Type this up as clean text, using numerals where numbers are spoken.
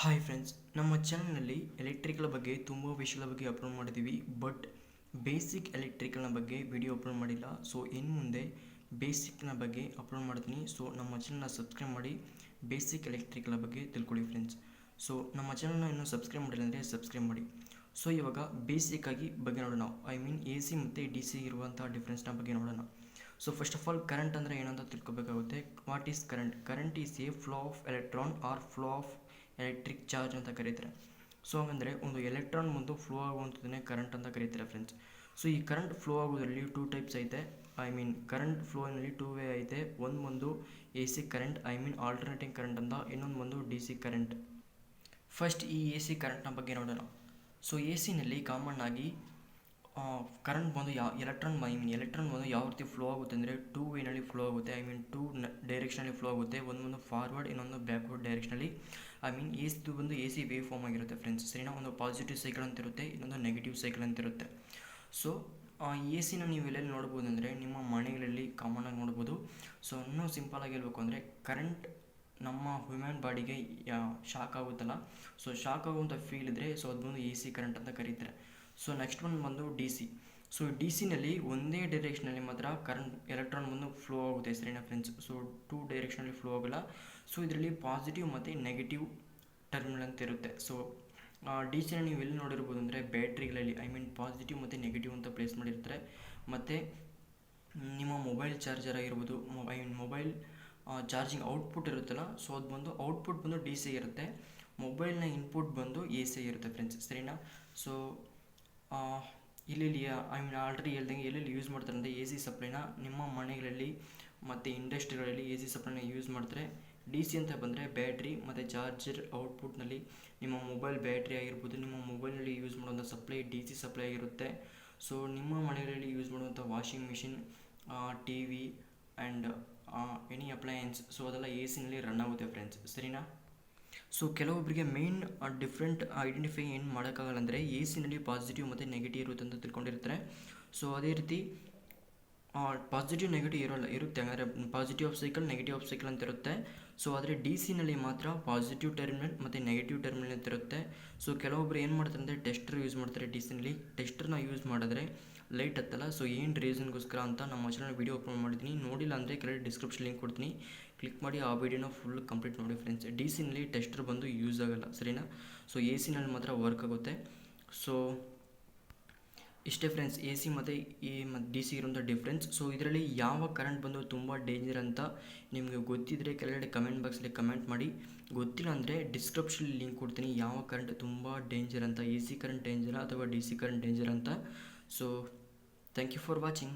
Hi friends, ನಮ್ಮ ಚಾನಲ್ನಲ್ಲಿ electrical ಬಗ್ಗೆ ತುಂಬ ವಿಷಯಗಳ ಬಗ್ಗೆ ಅಪ್ಲೋಡ್ ಮಾಡಿದ್ದೀವಿ. ಬಟ್ ಬೇಸಿಕ್ ಎಲೆಕ್ಟ್ರಿಕಲ್ನ ಬಗ್ಗೆ ವಿಡಿಯೋ ಅಪ್ಲೋಡ್ ಮಾಡಿಲ್ಲ. ಸೊ ಇನ್ನು ಮುಂದೆ ಬೇಸಿಕ್ನ ಬಗ್ಗೆ ಅಪ್ಲೋಡ್ ಮಾಡ್ತೀನಿ. ಸೊ ನಮ್ಮ ಚಾನಲ್ನ ಸಬ್ಸ್ಕ್ರೈಬ್ ಮಾಡಿ ಬೇಸಿಕ್ ಎಲೆಕ್ಟ್ರಿಕಲ್ ಬಗ್ಗೆ ತಿಳ್ಕೊಳ್ಳಿ ಫ್ರೆಂಡ್ಸ್. ಸೊ ನಮ್ಮ ಚಾನಲ್ನ ಇನ್ನೂ ಸಬ್ಸ್ಕ್ರೈಬ್ ಮಾಡಿಲ್ಲ ಅಂದರೆ ಸಬ್ಸ್ಕ್ರೈಬ್ ಮಾಡಿ. ಸೊ ಇವಾಗ ಬೇಸಿಕ್ಕಾಗಿ ಬಗ್ಗೆ ನೋಡೋಣ. ಎ ಸಿ ಮತ್ತು ಡಿ ಸಿ ಇರುವಂಥ ಡಿಫ್ರೆನ್ಸ್ನ ಬಗ್ಗೆ ನೋಡೋಣ. So first of all current ಅಂದರೆ ಏನಂತ ತಿಳ್ಕೊಬೇಕಾಗುತ್ತೆ. What is current? Current is a flow of electron or flow of electric charge ಅಂತ ಕರೀತಾರೆ. ಸೊ ಹಂಗಂದರೆ ಒಂದು ಎಲೆಕ್ಟ್ರಾನ್ ಬಂದು ಫ್ಲೋ ಆಗುವಂಥದ್ದನ್ನೇ ಕರೆಂಟ್ ಅಂತ ಕರೀತಾರೆ ಫ್ರೆಂಡ್ಸ್. ಸೊ ಈ ಕರೆಂಟ್ ಫ್ಲೋ ಆಗೋದ್ರಲ್ಲಿ ಟೂ ಟೈಪ್ಸ್ ಐತೆ. ಕರೆಂಟ್ ಫ್ಲೋನಲ್ಲಿ ಟೂ ವೇ ಐತೆ. ಒಂದು ಬಂದು A C current, alternating current ಅಂತ. ಇನ್ನೊಂದು ಬಂದು ಡಿ ಸಿ ಕರೆಂಟ್. ಫಸ್ಟ್ ಈ ಎ ಸಿ ಕರೆಂಟ್ನ ಬಗ್ಗೆ ನೋಡೋಣ. ಸೊ ಎ ಸಿನಲ್ಲಿ ಕಾಮನ್ ಆಗಿ ಕರೆಂಟ್ ಬಂದು ಎಲೆಕ್ಟ್ರಾನ್ ಬಂದು ಯಾವ ರೀತಿ ಫ್ಲೋ ಆಗುತ್ತೆ ಅಂದರೆ ಟೂ ವೇನಲ್ಲಿ ಫ್ಲೋ ಆಗುತ್ತೆ. ಟೂ ಡೈರೆಕ್ಷನಲ್ಲಿ ಫ್ಲೋ ಆಗುತ್ತೆ. ಒಂದು ಫಾರ್ವರ್ಡ್, ಇನ್ನೊಂದು ಬ್ಯಾಕ್ವರ್ಡ್ ಡೈರೆಕ್ಷನಲ್ಲಿ. ಇದು ಬಂದು ಎ ಸಿ ವೇವ್ ಫಾರ್ಮ್ ಆಗಿರುತ್ತೆ ಫ್ರೆಂಡ್ಸ್. ಸರಿನಾ? ಒಂದು ಪಾಸಿಟಿವ್ ಸೈಕಲ್ ಅಂತ ಇರುತ್ತೆ, ಇನ್ನೊಂದು ನೆಗೆಟಿವ್ ಸೈಕಲ್ ಅಂತ ಇರುತ್ತೆ. ಸೊ ಎ ಸಿನ ನೀವು ಎಲ್ಲೆಲ್ಲಿ ನೋಡ್ಬೋದು ಅಂದರೆ ನಿಮ್ಮ ಮನೆಗಳಲ್ಲಿ ಕಾಮನಾಗಿ ನೋಡ್ಬೋದು. ಸೊ ಇನ್ನೂ ಸಿಂಪಲಾಗಿ ಹೇಳ್ಬೇಕು ಅಂದರೆ ಕರೆಂಟ್ ನಮ್ಮ ಹ್ಯೂಮನ್ ಬಾಡಿಗೆ ಶಾಕ್ ಆಗುತ್ತಲ್ಲ, ಸೊ ಶಾಕ್ ಆಗುವಂಥ ಫೀಲ್ ಇದ್ದರೆ ಸೊ ಅದು ಬಂದು ಎ ಸಿ ಕರೆಂಟ್ ಅಂತ ಕರೀತಾರೆ. ಸೊ ನೆಕ್ಸ್ಟ್ ಒಂದು ಬಂದು ಡಿ ಸಿ. ಸೊ ಡಿ ಸಿನಲ್ಲಿ ಒಂದೇ ಡೈರೆಕ್ಷನಲ್ಲಿ ಮಾತ್ರ ಕರೆಂಟ್ ಎಲೆಕ್ಟ್ರಾನ್ ಬಂದು ಫ್ಲೋ ಆಗುತ್ತೆ. ಸರಿನಾ ಫ್ರೆಂಡ್ಸ್? ಸೊ ಟೂ ಡೈರೆಕ್ಷನಲ್ಲಿ ಫ್ಲೋ ಆಗೋಲ್ಲ. ಸೊ ಇದರಲ್ಲಿ ಪಾಸಿಟಿವ್ ಮತ್ತು ನೆಗೆಟಿವ್ ಟರ್ಮಿನಲ್ ಅಂತ ಇರುತ್ತೆ. ಸೊ ಡಿ ಸಿನ ನೀವು ಎಲ್ಲಿ ನೋಡಿರ್ಬೋದು ಅಂದರೆ ಬ್ಯಾಟ್ರಿಗಳಲ್ಲಿ ಪಾಸಿಟಿವ್ ಮತ್ತು ನೆಗೆಟಿವ್ ಅಂತ ಪ್ಲೇಸ್ ಮಾಡಿರ್ತಾರೆ. ಮತ್ತು ನಿಮ್ಮ ಮೊಬೈಲ್ ಚಾರ್ಜರ್ ಆಗಿರ್ಬೋದು, ಮೊಬೈಲ್ ಚಾರ್ಜಿಂಗ್ ಔಟ್ಪುಟ್ ಇರುತ್ತಲ್ಲ, ಸೊ ಅದು ಬಂದು ಔಟ್ಪುಟ್ ಬಂದು ಡಿ ಸಿ ಇರುತ್ತೆ. ಮೊಬೈಲ್ನ ಇನ್ಪುಟ್ ಬಂದು ಎ ಸಿ ಇರುತ್ತೆ ಫ್ರೆಂಡ್ಸ್. ಸರಿನಾ? ಸೊ ಇಲ್ಲಿ ಆಲ್ರೆಡಿ ಹೇಳ್ದಂಗೆ ಎಲ್ಲೆಲ್ಲಿ ಯೂಸ್ ಮಾಡ್ತಾರೆ ಅಂದರೆ ಎ ಸಿ ಸಪ್ಲೈನ ನಿಮ್ಮ ಮನೆಗಳಲ್ಲಿ ಮತ್ತು ಇಂಡಸ್ಟ್ರಿಗಳಲ್ಲಿ ಎ ಸಿ ಸಪ್ಲೈನ ಯೂಸ್ ಮಾಡ್ತಾರೆ. ಡಿ ಸಿ ಅಂತ ಬಂದರೆ ಬ್ಯಾಟ್ರಿ ಮತ್ತು ಚಾರ್ಜರ್ ಔಟ್ಪುಟ್ನಲ್ಲಿ ನಿಮ್ಮ ಮೊಬೈಲ್ ಬ್ಯಾಟ್ರಿ ಆಗಿರ್ಬೋದು, ನಿಮ್ಮ ಮೊಬೈಲ್ನಲ್ಲಿ ಯೂಸ್ ಮಾಡುವಂಥ ಸಪ್ಲೈ ಡಿ ಸಿ ಸಪ್ಲೈ ಆಗಿರುತ್ತೆ. ಸೊ ನಿಮ್ಮ ಮನೆಗಳಲ್ಲಿ ಯೂಸ್ ಮಾಡುವಂಥ washing machine, T V and any appliances, so ಅದೆಲ್ಲ ಎ ಸಿನಲ್ಲಿ ರನ್ ಆಗುತ್ತೆ ಫ್ರೆಂಡ್ಸ್. ಸರಿನಾ? ಸೊ ಕೆಲವೊಬ್ಬರಿಗೆ ಮೇನ್ ಡಿಫ್ರೆಂಟ್ ಐಡೆಂಟಿಫೈ ಏನು ಮಾಡೋಕ್ಕಾಗಲ್ಲ ಅಂದರೆ ಎ ಸಿನಲ್ಲಿ ಪಾಸಿಟಿವ್ ಮತ್ತು ನೆಗೆಟಿವ್ ಇರುತ್ತೆ ಅಂತ ತಿಳ್ಕೊಂಡಿರ್ತಾರೆ. ಸೊ ಅದೇ ರೀತಿ ಪಾಸಿಟಿವ್ ನೆಗೆಟಿವ್ ಇರುತ್ತೆ. ಅಂದರೆ positive of cycle, negative of cycle ಅಂತ ಇರುತ್ತೆ. ಸೊ ಆದರೆ ಡಿ ಸಿನಲ್ಲಿ ಮಾತ್ರ ಪಾಸಿಟಿವ್ ಟರ್ಮಿನಲ್ ಮತ್ತು ನೆಗೆಟಿವ್ ಟರ್ಮಿನಲ್ ಅಂತ ಇರುತ್ತೆ. ಸೊ ಕೆಲವೊಬ್ರು ಏನು ಮಾಡ್ತಾರೆ ಅಂದರೆ ಟೆಸ್ಟರ್ ಯೂಸ್ ಮಾಡ್ತಾರೆ. ಡಿ ಸಿನಲ್ಲಿ ಟೆಸ್ಟರ್ನ ಯೂಸ್ ಮಾಡಿದ್ರೆ ಲೈಟ್ ಹತ್ತಲ್ಲ. ಸೊ ಏನು ರೀಸನ್ಗೋಸ್ಕರ ಅಂತ ನಮ್ಮ ಚಾನಲ್ ವೀಡಿಯೋ ಅಪ್ಲೋಡ್ ಮಾಡಿದ್ದೀನಿ. ನೋಡಿಲ್ಲ ಅಂದರೆ ಕೆಳಗೆ ಡಿಸ್ಕ್ರಿಪ್ಷನ್ ಲಿಂಕ್ ಕೊಡ್ತೀನಿ, ಕ್ಲಿಕ್ ಮಾಡಿ ಆ ವಿಡಿಯೋನ ಫುಲ್ ಕಂಪ್ಲೀಟ್ ನೋಡಿ ಫ್ರೆಂಡ್ಸ್. ಡಿ ಸಿನಲ್ಲಿ ಟೆಸ್ಟರ್ ಬಂದು ಯೂಸ್ ಆಗೋಲ್ಲ. ಸರಿನಾ? ಸೊ ಎ ಸಿನಲ್ಲಿ ಮಾತ್ರ ವರ್ಕ್ ಆಗುತ್ತೆ. ಸೊ ಇಷ್ಟೇ ಫ್ರೆಂಡ್ಸ್ ಎ ಸಿ ಮತ್ತು ಡಿ ಸಿ ಇರೋಂಥ ಡಿಫ್ರೆನ್ಸ್. ಸೊ ಇದರಲ್ಲಿ ಯಾವ ಕರೆಂಟ್ ಬಂದು ತುಂಬ ಡೇಂಜರ್ ಅಂತ ನಿಮಗೆ ಗೊತ್ತಿದ್ದರೆ ಕೆಳಗಡೆ ಕಮೆಂಟ್ ಬಾಕ್ಸಲ್ಲಿ ಕಮೆಂಟ್ ಮಾಡಿ. ಗೊತ್ತಿಲ್ಲ ಅಂದರೆ ಡಿಸ್ಕ್ರಿಪ್ಷನ್ ಲಿಂಕ್ ಕೊಡ್ತೀನಿ, ಯಾವ ಕರೆಂಟ್ ತುಂಬ ಡೇಂಜರ್ ಅಂತ, ಎ ಸಿ ಕರೆಂಟ್ ಡೇಂಜರಾ ಅಥವಾ ಡಿ ಸಿ ಕರೆಂಟ್ ಡೇಂಜರ್ ಅಂತ. So thank you for watching.